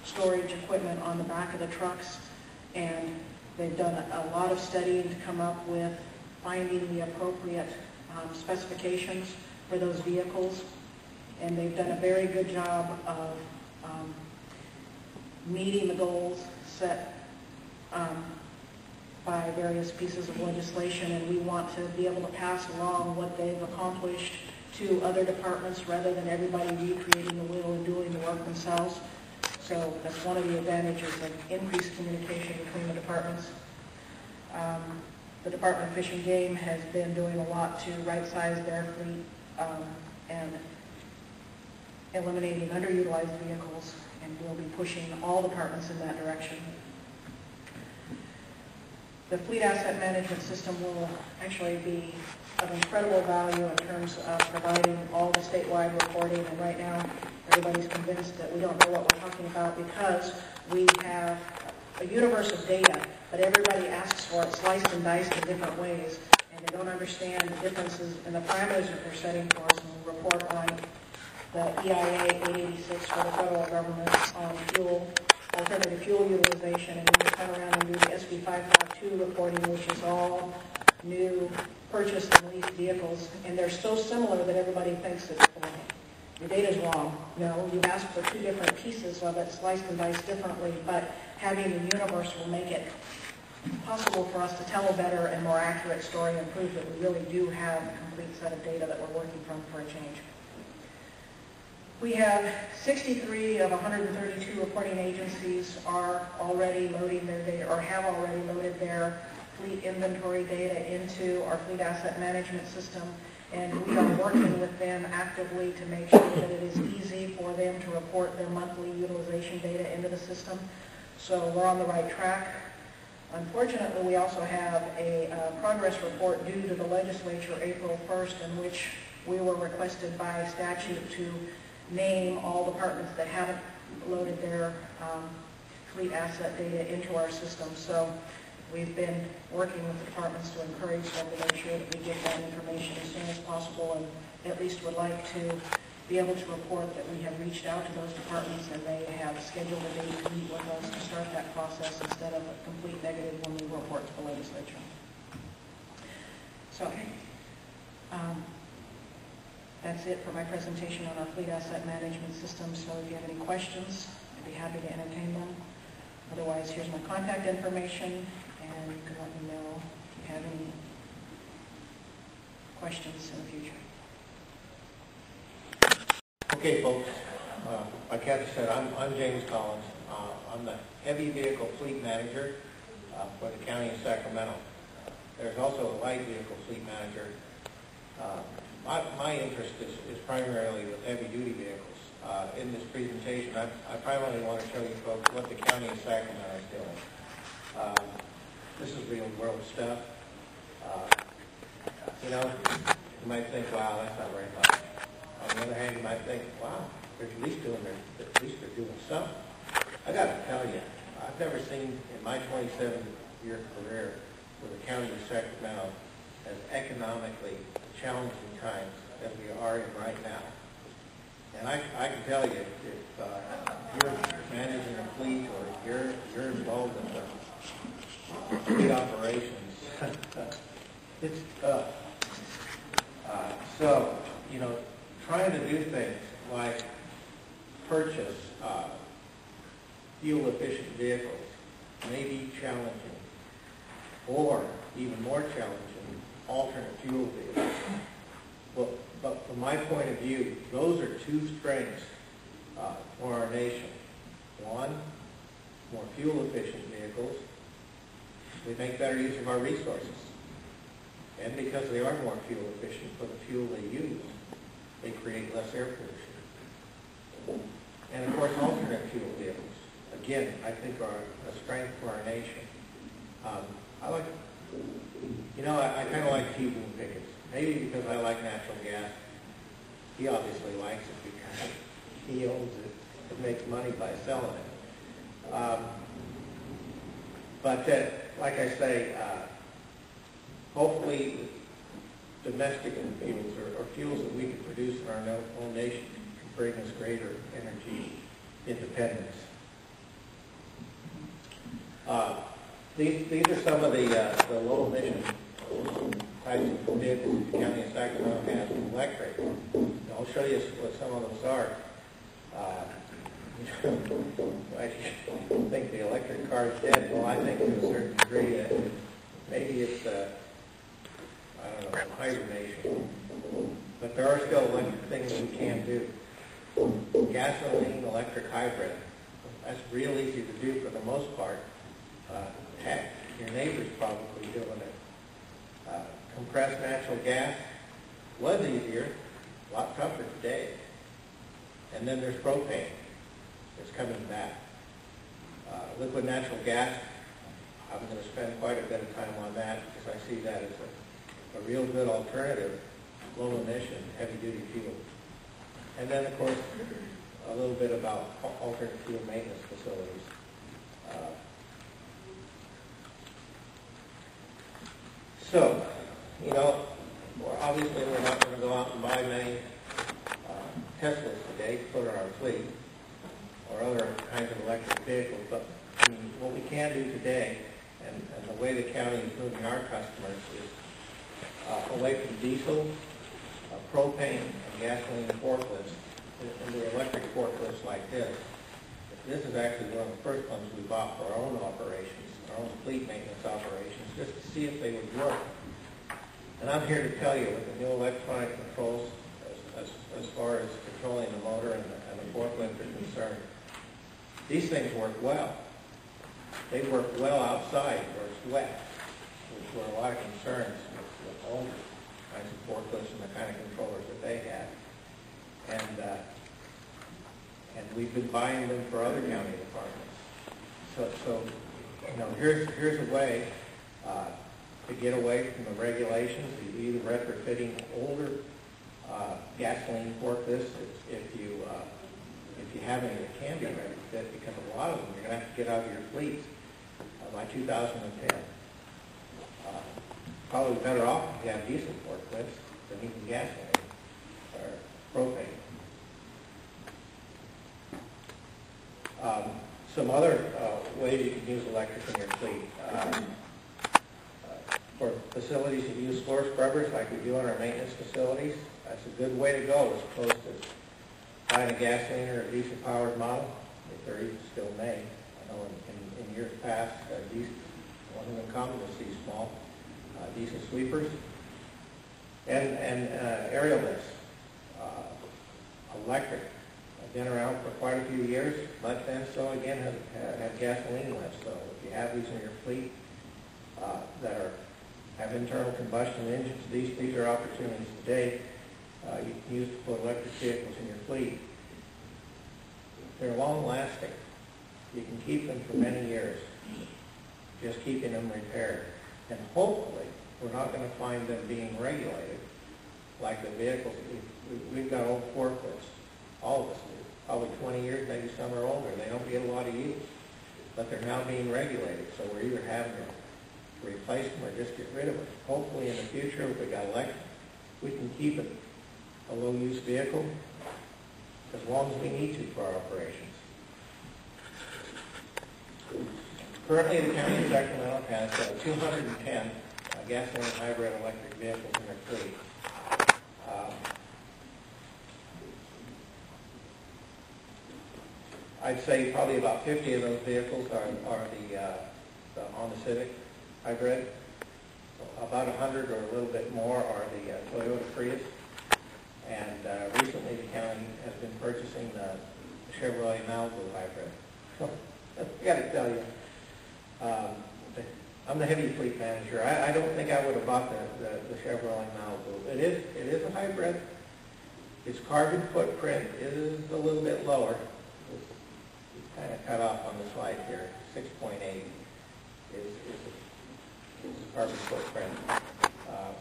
storage equipment on the back of the trucks, and they've done a lot of studying to come up with finding the appropriate specifications for those vehicles, and they've done a very good job of meeting the goals set by various pieces of legislation, and we want to be able to pass along what they've accomplished to other departments rather than everybody recreating the wheel and doing the work themselves. So that's one of the advantages of increased communication between the departments. The Department of Fish and Game has been doing a lot to right-size their fleet and eliminating underutilized vehicles, and we'll be pushing all departments in that direction. The fleet asset management system will actually be of incredible value in terms of providing all the statewide reporting, and right now everybody's convinced that we don't know what we're talking about because we have a universe of data, but everybody asks for it sliced and diced in different ways, and they don't understand the differences in the parameters that they're setting for us. And we report on the EIA 886 for the federal government on fuel, alternative fuel utilization, and then we come around and do the SB 552 reporting, which is all new purchased and leased vehicles, and they're so similar that everybody thinks that your data's wrong. No, you've asked for two different pieces of it, sliced and diced differently, but having the universe will make it possible for us to tell a better and more accurate story and prove that we really do have a complete set of data that we're working from for a change. We have 63 of 132 reporting agencies are already loading their data, or have already loaded their fleet inventory data into our fleet asset management system, and we are working with them actively to make sure that it is easy for them to report their monthly utilization data into the system. So we're on the right track. Unfortunately, we also have a progress report due to the legislature April 1st, in which we were requested by statute to name all departments that haven't loaded their fleet asset data into our system. So we've been working with the departments to encourage them to make sure that we get that information as soon as possible, and at least would like to be able to report that we have reached out to those departments and they have scheduled a date to meet with us to start that process instead of a complete negative when we report to the legislature. So that's it for my presentation on our fleet asset management system. So if you have any questions, I'd be happy to entertain them. Otherwise, here's my contact information, and you can let me know if you have any questions in the future. Okay, folks. Like Kathy said, I'm James Collins. I'm the heavy vehicle fleet manager for the county of Sacramento. There's also a light vehicle fleet manager. My interest is primarily with heavy-duty vehicles. In this presentation, I primarily want to show you folks what the county of Sacramento is doing. This is real-world stuff. You might think, wow, that's not very much. On the other hand, you might think, wow, they're at least they're doing something. I got to tell you, I've never seen in my 27-year career where the county of Sacramento as economically challenging times as we are in right now. And I can tell you, if you're managing a fleet or you're involved in the fleet operations, it's tough. So, trying to do things like purchase fuel-efficient vehicles may be challenging, or even more challenging, alternate fuel vehicles. But from my point of view, those are two strengths for our nation. One, more fuel-efficient vehicles. We make better use of our resources. And because they are more fuel-efficient for the fuel they use, they create less air pollution. And of course, alternate fuel vehicles, again, I think are a strength for our nation. I kind of like T. Boone Pickens. Maybe because I like natural gas. He obviously likes it because he owns it and makes money by selling it. But like I say, hopefully domestic fuels or fuels that we can produce in our own nation can bring us greater energy independence. These are some of the low emission types of vehicles the county of Sacramento has with electric. I'll show you what some of those are. I think the electric car is dead. Well, I think to a certain degree maybe it's, I don't know, hibernation. But there are still electric things we can do. Gasoline, electric hybrid. That's real easy to do for the most part. Heck, your neighbor's probably doing it. Compressed natural gas was easier, a lot tougher today. And then there's propane. It's coming back. Liquid natural gas, I'm going to spend quite a bit of time on that because I see that as a real good alternative, low emission, heavy duty fuel. And then of course, a little bit about alternate fuel maintenance facilities. So, you know, obviously we're not going to go out and buy many Teslas today to put in our fleet or other kinds of electric vehicles, but I mean, what we can do today, and the way the county is moving our customers is away from diesel, propane, and gasoline forklifts into electric forklifts like this. This is actually one of the first ones we bought for our own operations, our own fleet maintenance operations, just to see if they would work. And I'm here to tell you, with the new electronic controls, as far as controlling the motor and the forklift are concerned, these things work well. They work well outside where it's wet, which were a lot of concerns with older kinds of forklifts and the kind of controllers that they had. And we've been buying them for other county departments. So you know, here's a way to get away from the regulations, either retrofitting older gasoline forklifts if you have any that can be retrofit, because a lot of them you're going to have to get out of your fleets by 2010. Probably better off if you have diesel forklifts than even gasoline or propane. Some other ways you can use electric in your fleet. For facilities that use floor scrubbers like we do in our maintenance facilities, that's a good way to go as opposed to buying a gasoline or a diesel-powered model, if they're even still made. I know in years past, diesel wasn't uncommon to see small diesel sweepers. And aerial lifts, electric. I've been around for quite a few years, but then so again have gasoline lifts. So if you have these in your fleet that have internal combustion engines, these are opportunities today you can use to put electric vehicles in your fleet. They're long lasting. You can keep them for many years, just keeping them repaired. And hopefully, we're not going to find them being regulated like the vehicles. We've got old forklifts, all of us do, probably 20 years, maybe some are older. They don't get a lot of use, but they're now being regulated. So we're either having to replace them or just get rid of them. Hopefully in the future, if we got electric, we can keep it a low-use vehicle as long as we need to for our operations. Currently, the county of Sacramento has 210 gasoline hybrid electric vehicles in their fleet. I'd say probably about 50 of those vehicles are the Honda Civic hybrid. About 100 or a little bit more are the Toyota Prius. And recently the county has been purchasing the Chevrolet Malibu hybrid. I got to tell you, I'm the heavy fleet manager. I don't think I would have bought the Chevrolet Malibu. It is a hybrid. Its carbon footprint is a little bit lower. It's kind of cut off on the slide here. 6.8 is the carbon footprint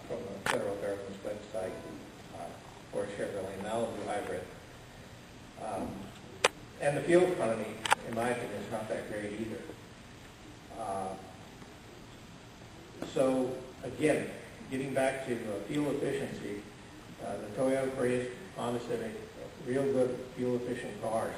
from the federal government's website for a Chevrolet Malibu hybrid. And the fuel economy, in my opinion, is not that great either. So again, getting back to fuel efficiency, the Toyota Prius, Honda Civic, real good fuel efficient cars.